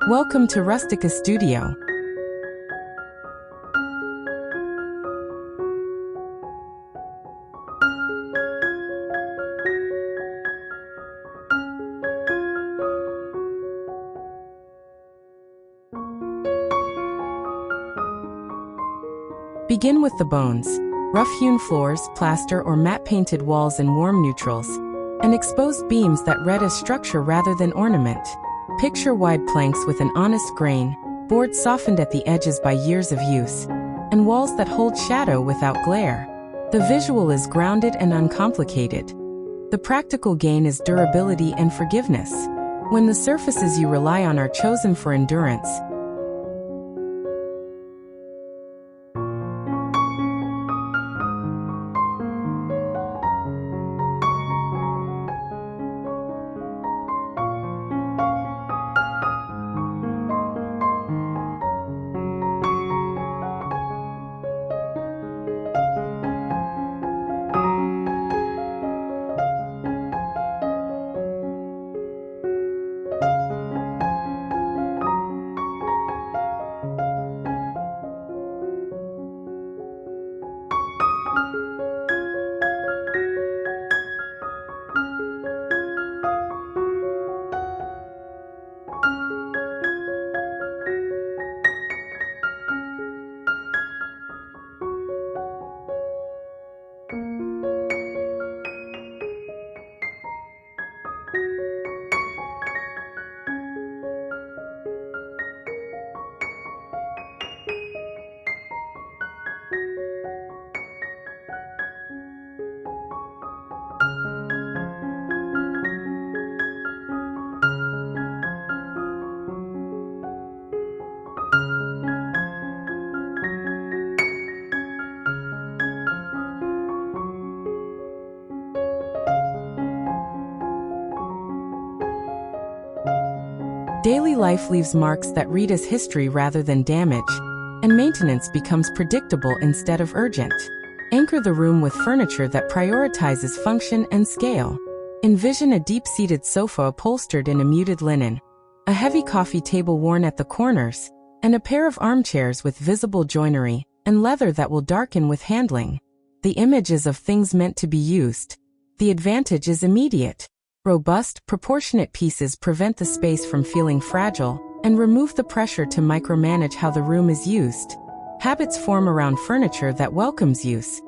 Welcome to Rustic Studio. Begin with the bones: rough-hewn floors, plaster or matte-painted walls in warm neutrals, and exposed beams that read as structure rather than ornament. Picture wide planks with an honest grain, boards softened at the edges by years of use, and walls that hold shadow without glare. The visual is grounded and uncomplicated. The practical gain is durability and forgiveness. When the surfaces you rely on are chosen for endurance, daily life leaves marks that read as history rather than damage, and maintenance becomes predictable instead of urgent. Anchor the room with furniture that prioritizes function and scale. Envision a deep-seated sofa upholstered in a muted linen, a heavy coffee table worn at the corners, and a pair of armchairs with visible joinery and leather that will darken with handling. The image is of things meant to be used. The advantage is immediate. Robust, proportionate pieces prevent the space from feeling fragile and remove the pressure to micromanage how the room is used. Habits form around furniture that welcomes use.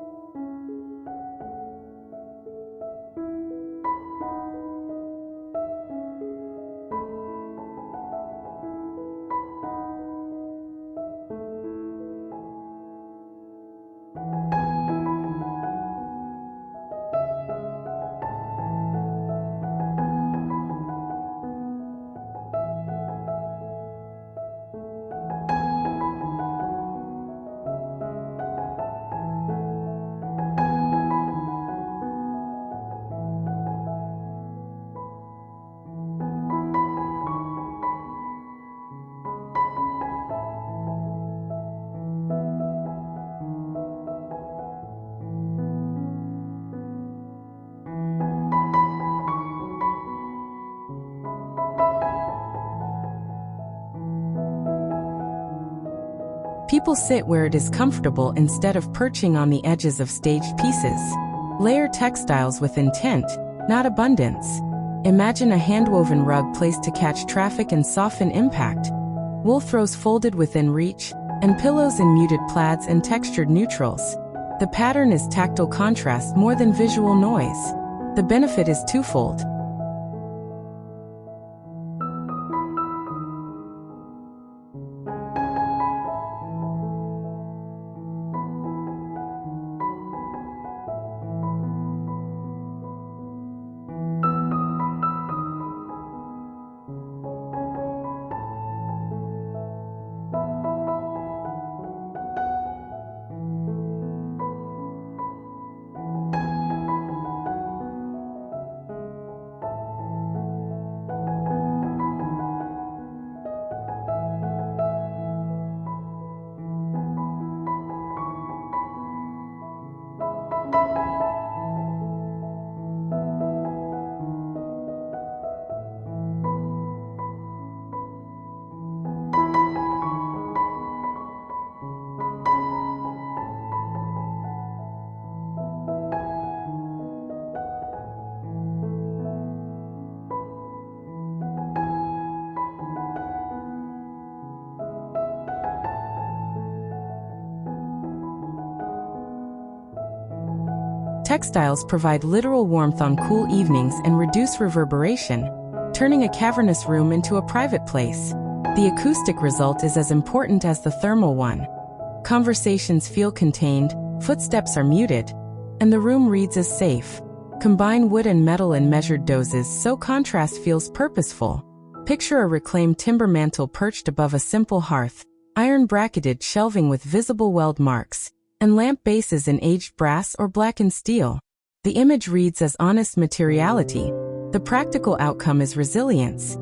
People sit where it is comfortable instead of perching on the edges of staged pieces. Layer textiles with intent, not abundance. Imagine a hand-woven rug placed to catch traffic and soften impact, wool throws folded within reach, and pillows in muted plaids and textured neutrals. The pattern is tactile contrast more than visual noise. The benefit is twofold. Textiles provide literal warmth on cool evenings and reduce reverberation, turning a cavernous room into a private place. The acoustic result is as important as the thermal one. Conversations feel contained, footsteps are muted, and the room reads as safe. Combine wood and metal in measured doses so contrast feels purposeful. Picture a reclaimed timber mantel perched above a simple hearth, iron-bracketed shelving with visible weld marks, and lamp bases in aged brass or blackened steel. The image reads as honest materiality. The practical outcome is resilience.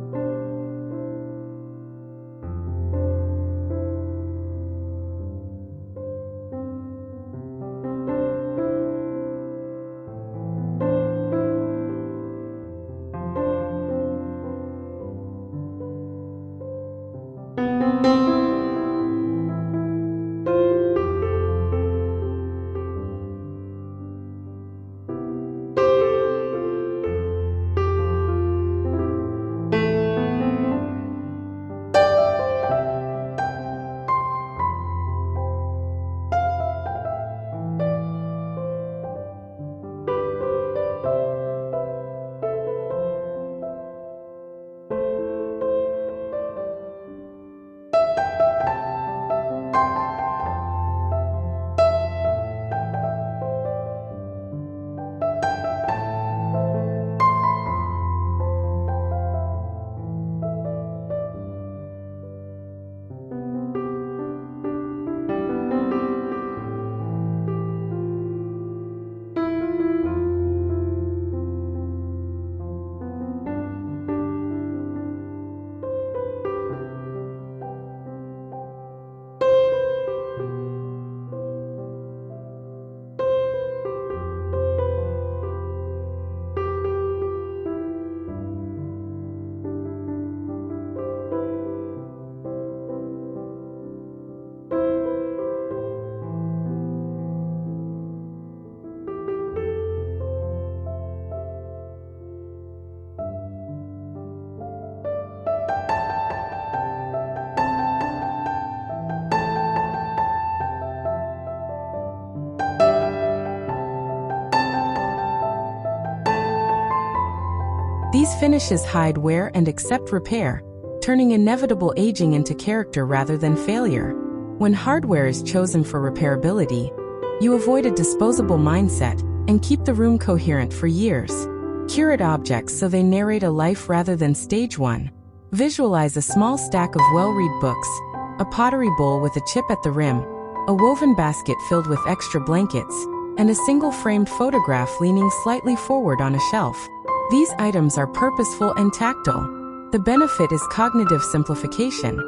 These finishes hide wear and accept repair, turning inevitable aging into character rather than failure. When hardware is chosen for repairability, you avoid a disposable mindset and keep the room coherent for years. Curate objects so they narrate a life rather than stage one. Visualize a small stack of well-read books, a pottery bowl with a chip at the rim, a woven basket filled with extra blankets, and a single framed photograph leaning slightly forward on a shelf. These items are purposeful and tactile. The benefit is cognitive simplification.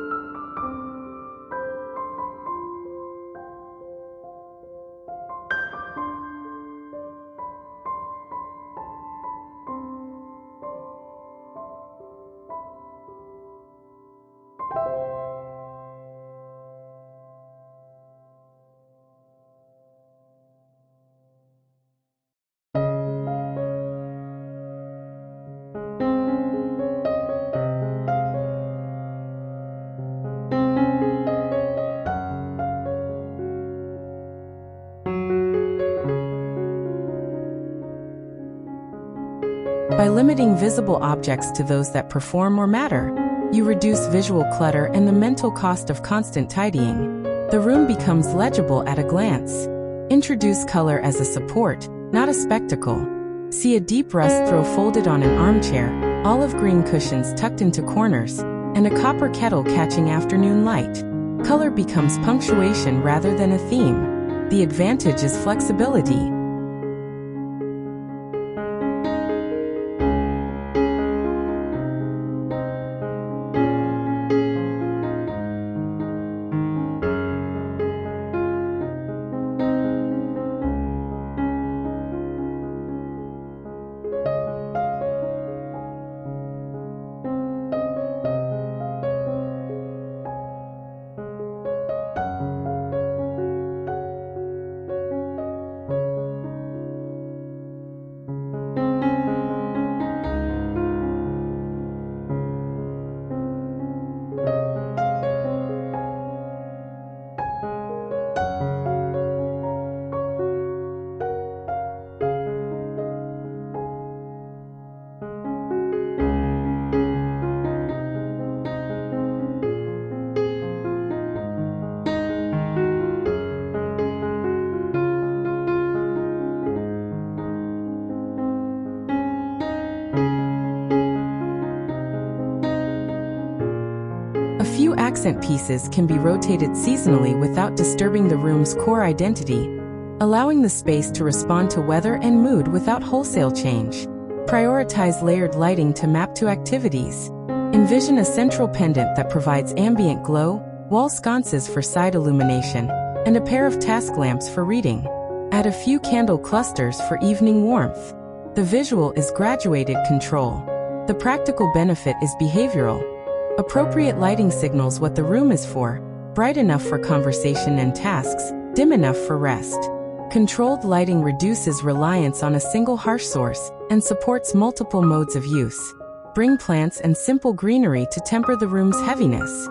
By limiting visible objects to those that perform or matter, you reduce visual clutter and the mental cost of constant tidying. The room becomes legible at a glance. Introduce color as a support, not a spectacle. See a deep rust throw folded on an armchair, olive green cushions tucked into corners, and a copper kettle catching afternoon light. Color becomes punctuation rather than a theme. The advantage is flexibility. few accent pieces can be rotated seasonally without disturbing the room's core identity, allowing the space to respond to weather and mood without wholesale change. Prioritize layered lighting to map to activities. Envision a central pendant that provides ambient glow, wall sconces for side illumination, and a pair of task lamps for reading. Add a few candle clusters for evening warmth. The visual is graduated control. The practical benefit is behavioral. Appropriate lighting signals what the room is for: bright enough for conversation and tasks, dim enough for rest. Controlled lighting reduces reliance on a single harsh source and supports multiple modes of use. Bring plants and simple greenery to temper the room's heaviness.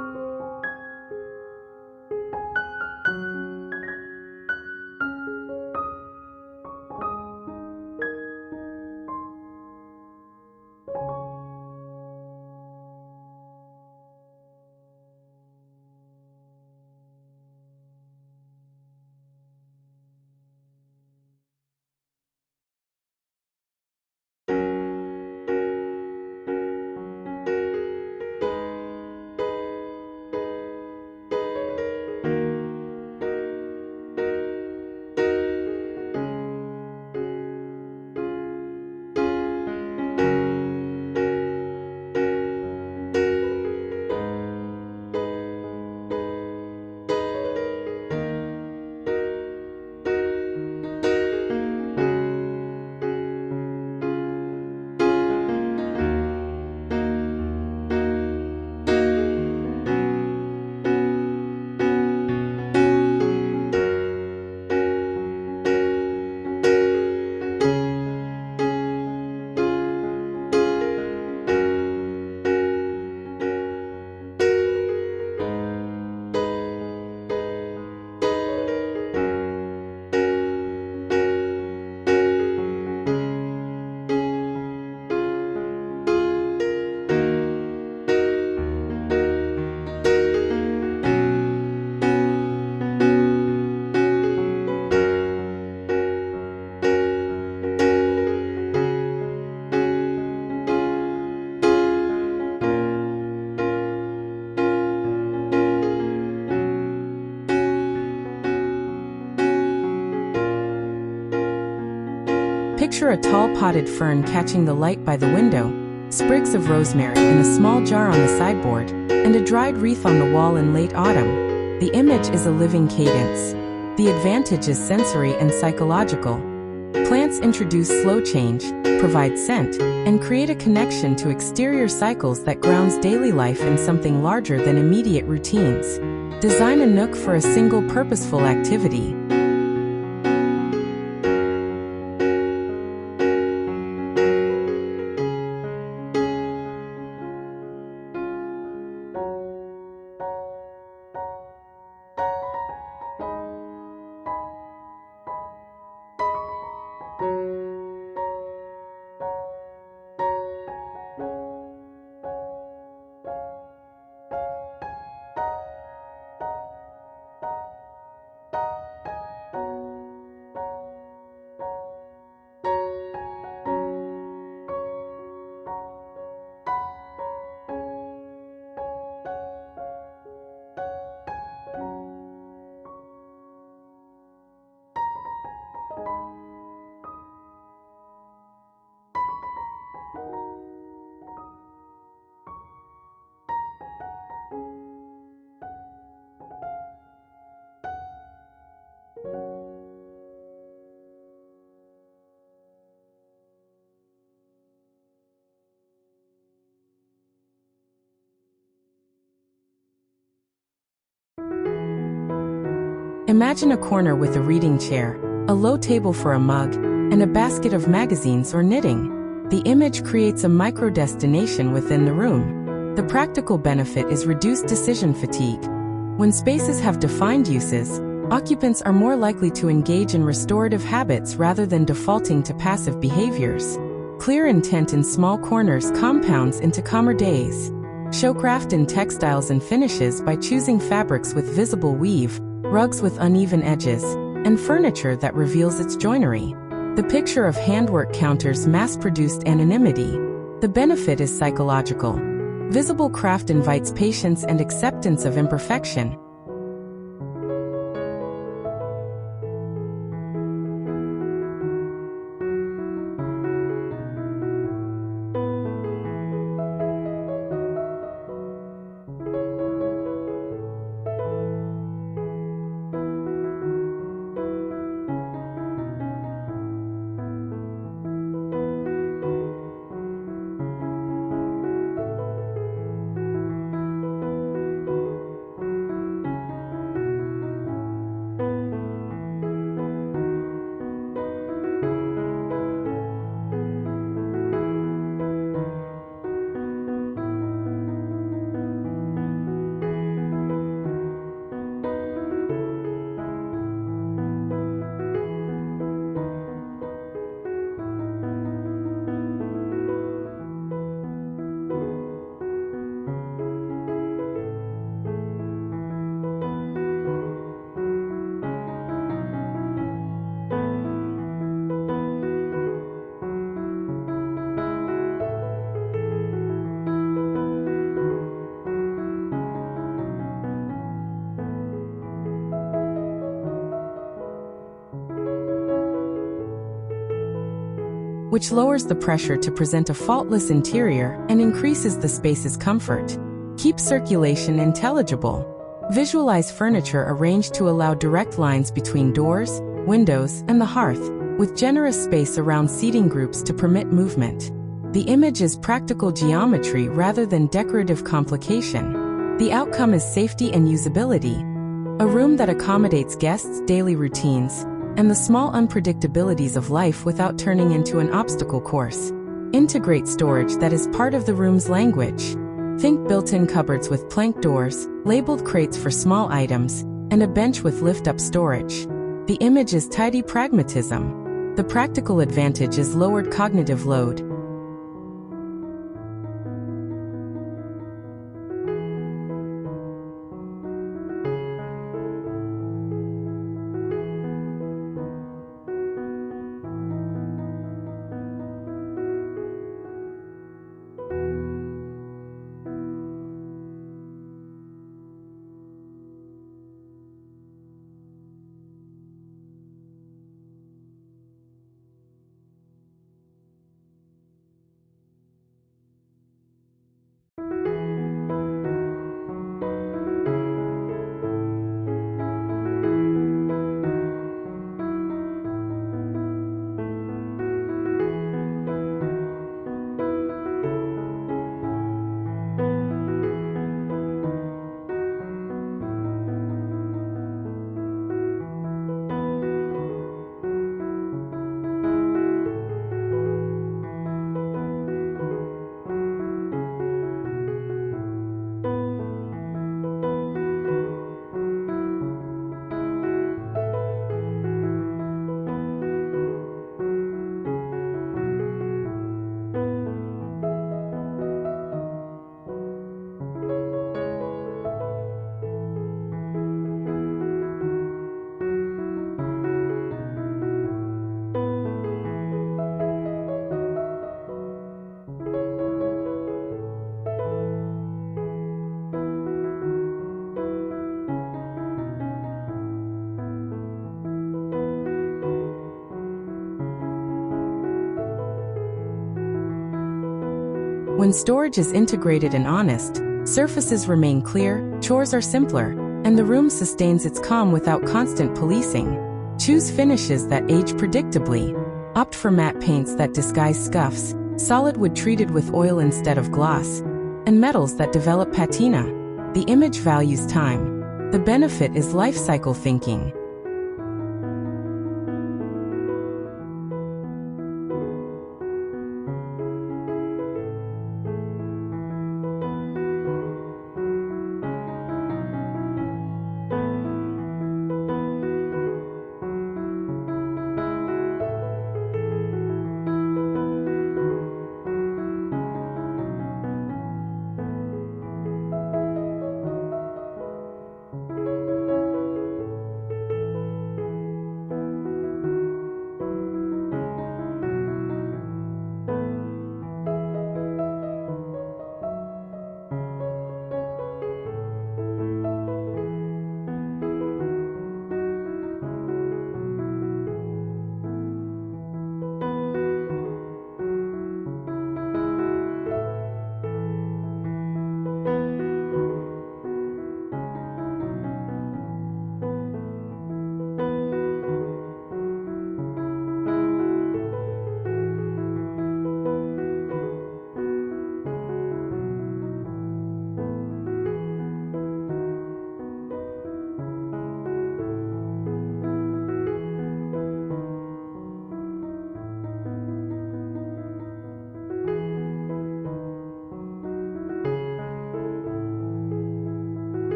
Picture a tall potted fern catching the light by the window, sprigs of rosemary in a small jar on the sideboard, and a dried wreath on the wall in late autumn. The image is a living cadence. The advantage is sensory and psychological. Plants introduce slow change, provide scent, and create a connection to exterior cycles that grounds daily life in something larger than immediate routines. Design a nook for a single purposeful activity. Imagine a corner with a reading chair, a low table for a mug, and a basket of magazines or knitting. The image creates a micro-destination within the room. The practical benefit is reduced decision fatigue. When spaces have defined uses, occupants are more likely to engage in restorative habits rather than defaulting to passive behaviors. Clear intent in small corners compounds into calmer days. Show craft in textiles and finishes by choosing fabrics with visible weave, rugs with uneven edges, and furniture that reveals its joinery. The picture of handwork counters mass-produced anonymity. The benefit is psychological. Visible craft invites patience and acceptance of imperfection. Which lowers the pressure to present a faultless interior and increases the space's comfort. Keep circulation intelligible. Visualize furniture arranged to allow direct lines between doors, windows, and the hearth, with generous space around seating groups to permit movement. The image is practical geometry rather than decorative complication. The outcome is safety and usability. A room that accommodates guests' daily routines and the small unpredictabilities of life without turning into an obstacle course. Integrate storage that is part of the room's language. Think built-in cupboards with plank doors, labeled crates for small items, and a bench with lift-up storage. The image is tidy pragmatism. The practical advantage is lowered cognitive load. When storage is integrated and honest, surfaces remain clear, chores are simpler, and the room sustains its calm without constant policing. Choose finishes that age predictably. Opt for matte paints that disguise scuffs, solid wood treated with oil instead of gloss, and metals that develop patina. The image values time. The benefit is life cycle thinking.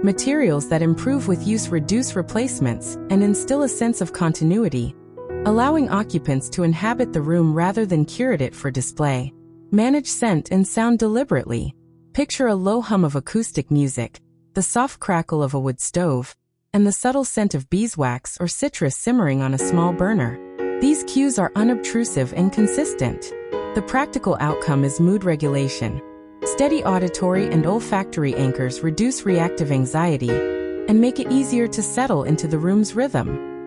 Materials that improve with use reduce replacements and instill a sense of continuity, allowing occupants to inhabit the room rather than curate it for display. Manage scent and sound deliberately. Picture a low hum of acoustic music, the soft crackle of a wood stove, and the subtle scent of beeswax or citrus simmering on a small burner. These cues are unobtrusive and consistent. The practical outcome is mood regulation. Steady auditory and olfactory anchors reduce reactive anxiety and make it easier to settle into the room's rhythm.